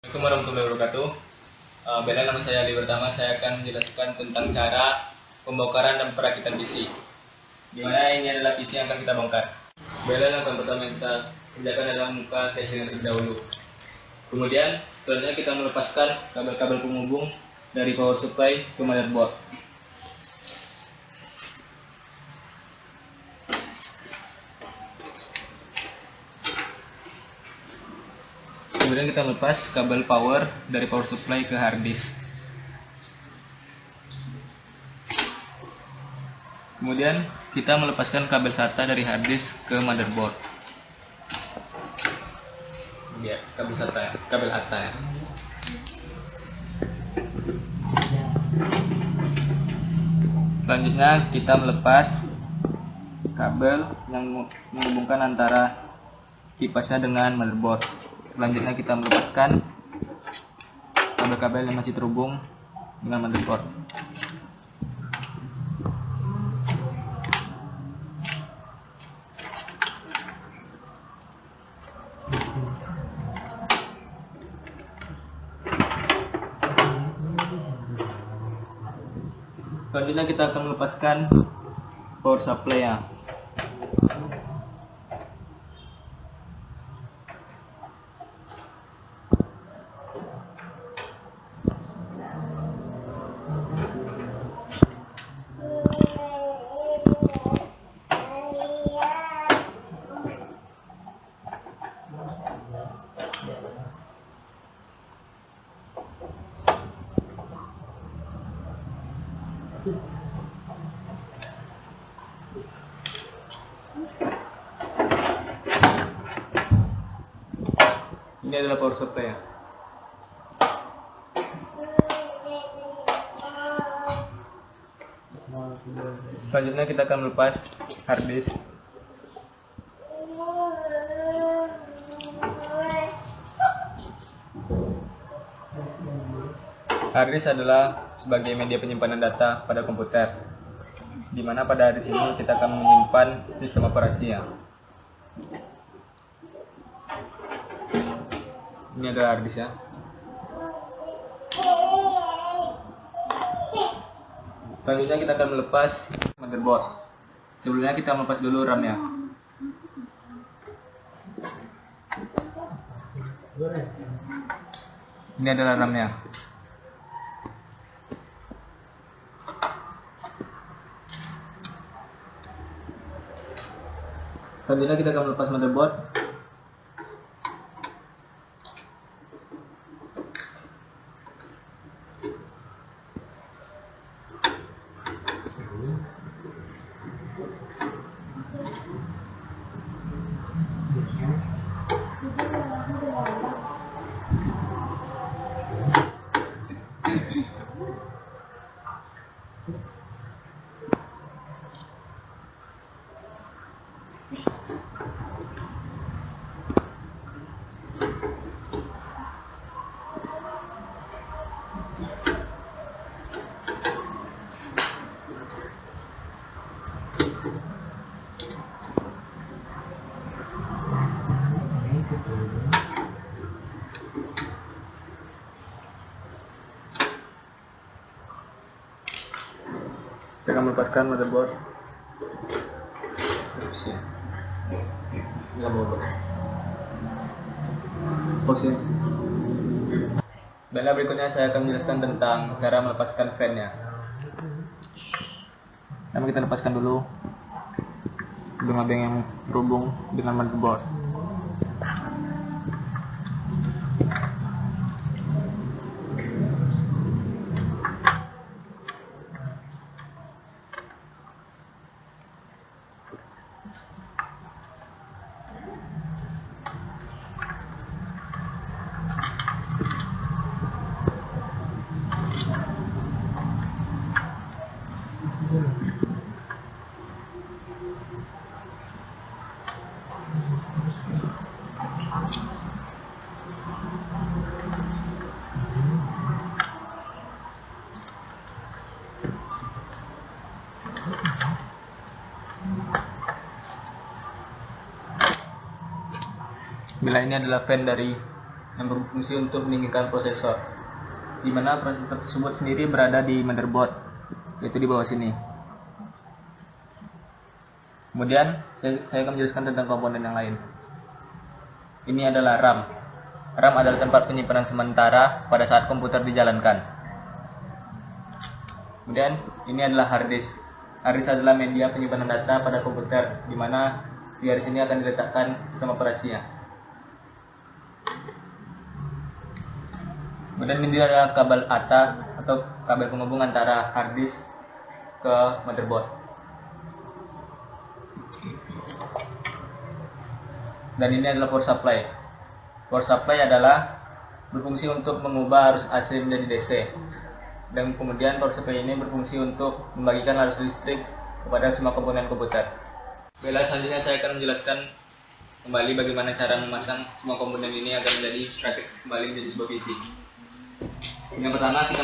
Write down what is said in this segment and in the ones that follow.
Assalamualaikum warahmatullahi wabarakatuh. Bella, nama saya Ali. Pertama saya akan menjelaskan tentang cara pembongkaran dan perakitan PC. Dimana ini adalah PC yang akan kita bongkar. Bella, langkah pertama yang kita kerjakan adalah membuka casing terlebih dahulu. Kemudian selanjutnya kita melepaskan kabel-kabel penghubung dari power supply ke motherboard. Kemudian kita lepas kabel power dari power supply ke hard disk. Kemudian kita melepaskan kabel SATA dari hard disk ke motherboard. Ya, kabel SATA, kabel ATA ya. Selanjutnya kita melepas kabel yang menghubungkan antara kipasnya dengan motherboard. Selanjutnya kita melepaskan kabel-kabel yang masih terhubung dengan motherboard. Selanjutnya kita akan melepaskan power supply nya. Ini adalah power supply ya. Selanjutnya kita akan melepas hard disk. Hard disk adalah sebagai media penyimpanan data pada komputer, di mana pada hard disk ini kita akan menyimpan sistem operasi ya. Ini adalah hard disk ya. Selanjutnya kita akan melepas motherboard. Sebelumnya kita melepas dulu RAM-nya. Ini adalah RAM-nya. Selanjutnya kita akan melepas motherboard. Kita akan melepaskan motherboard. Nggak boleh. Posisi. Baiklah, berikutnya saya akan menjelaskan tentang cara melepaskan fan-nya. Pertama kita lepaskan dulu obeng-obeng yang terhubung dengan motherboard. Bila ini adalah fan dari yang berfungsi untuk meninggikan prosesor, di mana prosesor tersebut sendiri berada di motherboard, yaitu di bawah sini. Kemudian saya akan menjelaskan tentang komponen yang lain. Ini adalah RAM. RAM adalah tempat penyimpanan sementara pada saat komputer dijalankan. Kemudian ini adalah hard disk. Hard disk adalah media penyimpanan data pada komputer, di mana di hard disk ini akan diletakkan sistem operasinya. Kemudian ini adalah kabel ATA atau kabel penghubung antara hard disk ke motherboard. Dan ini adalah power supply. Power supply adalah berfungsi untuk mengubah arus AC menjadi DC. Dan kemudian power supply ini berfungsi untuk membagikan arus listrik kepada semua komponen komputer. Baiklah, selanjutnya saya akan menjelaskan kembali bagaimana cara memasang semua komponen ini agar menjadi rakit kembali menjadi sebuah PC. Yang pertama kita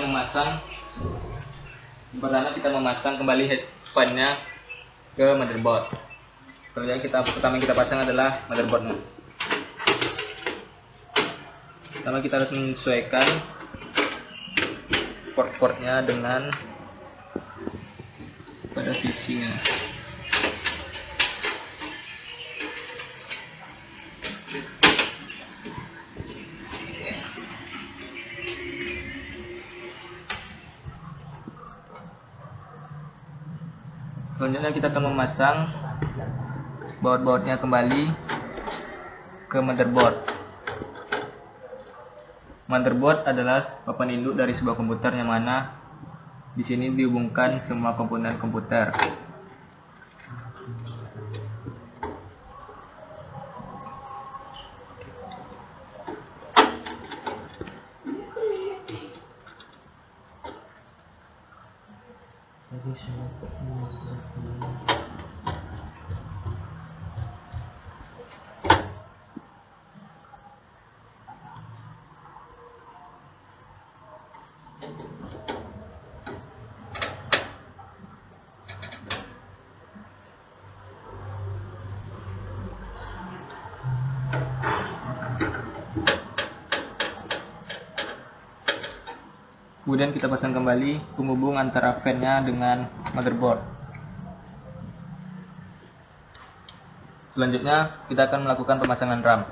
memasang kembali headphone-nya ke motherboard. Kemudian pertama kita pasang adalah motherboardnya. Pertama kita harus menyesuaikan port-portnya dengan pada PC-nya. Selanjutnya kita akan memasang baut-bautnya kembali ke motherboard. Motherboard adalah papan induk dari sebuah komputer yang mana di sini dihubungkan semua komponen komputer. Kemudian kita pasang kembali penghubung antara fan-nya dengan motherboard. Selanjutnya kita akan melakukan pemasangan RAM.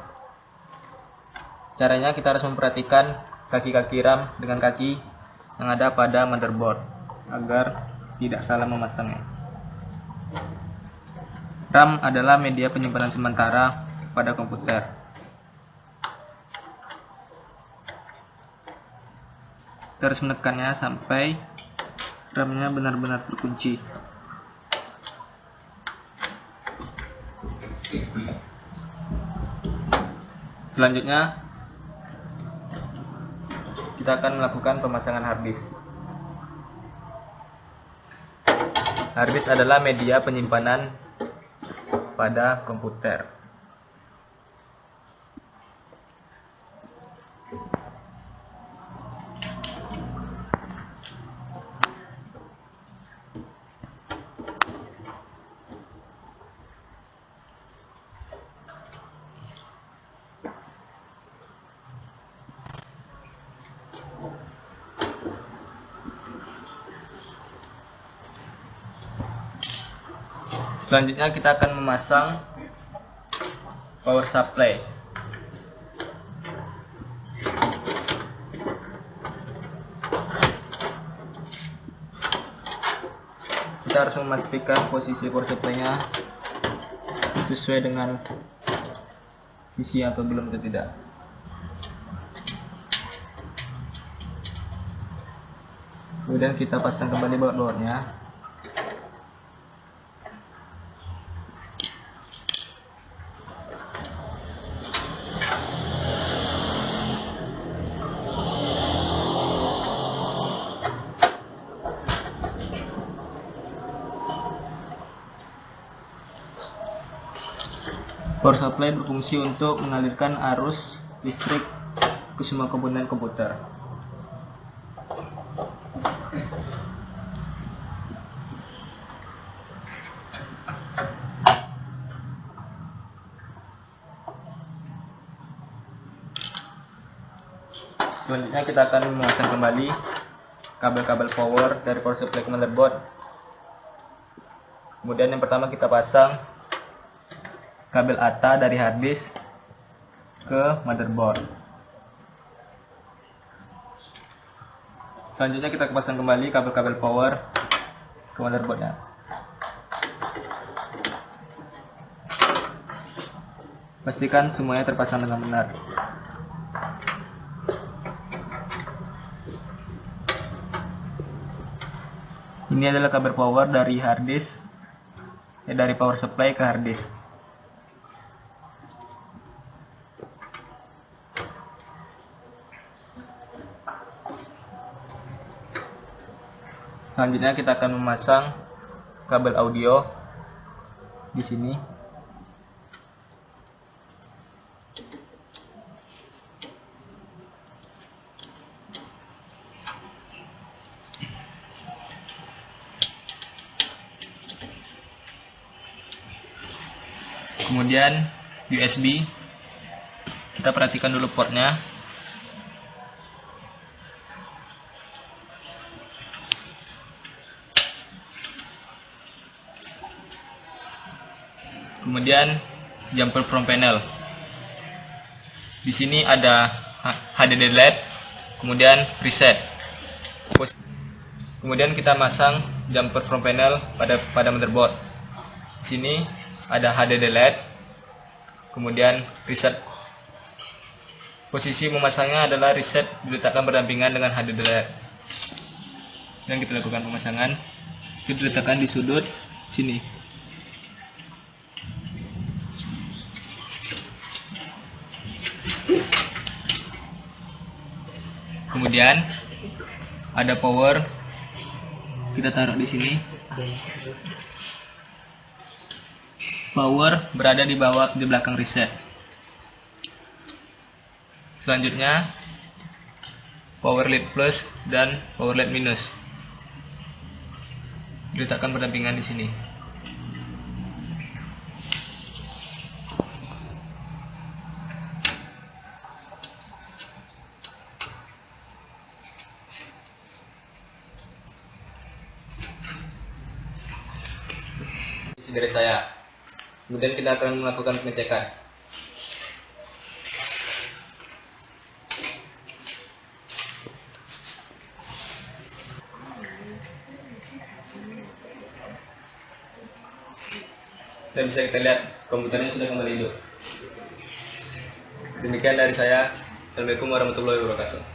Caranya kita harus memperhatikan kaki-kaki RAM dengan kaki yang ada pada motherboard agar tidak salah memasangnya. RAM adalah media penyimpanan sementara pada komputer. Kita harus menekannya sampai RAM-nya benar-benar terkunci. Selanjutnya kita akan melakukan pemasangan hard disk. Hard disk adalah media penyimpanan pada komputer. Selanjutnya kita akan memasang power supply. Kita harus memastikan posisi power supply-nya sesuai dengan isi atau belum atau tidak. Kemudian kita pasang kembali baut-bautnya. Power supply berfungsi untuk mengalirkan arus listrik ke semua komponen komputer. Selanjutnya kita akan memasang kembali kabel-kabel power dari power supply ke motherboard. Kemudian yang pertama kita pasang kabel ATA dari hard disk ke motherboard. Selanjutnya kita pasang kembali kabel-kabel power ke motherboardnya. Pastikan semuanya terpasang dengan benar. Ini adalah kabel power dari hard disk, dari power supply ke hard disk. Selanjutnya kita akan memasang kabel audio di sini. Kemudian USB, kita perhatikan dulu portnya. Kemudian jumper from panel. Di sini ada HDD LED, kemudian reset. Kemudian kita masang jumper from panel pada motherboard. Di sini ada HDD LED, kemudian reset. Posisi memasangnya adalah reset diletakkan berdampingan dengan HDD LED. Dan kita lakukan pemasangan. Kita letakkan di sudut sini. Kemudian ada power, kita taruh di sini. Power berada di belakang reset. Selanjutnya power lead plus dan power lead minus diletakkan berdampingan di sini. Dari saya. Kemudian kita akan melakukan pengecekan. Dan bisa kita lihat komputernya sudah kembali hidup. Demikian dari saya. Assalamualaikum warahmatullahi wabarakatuh.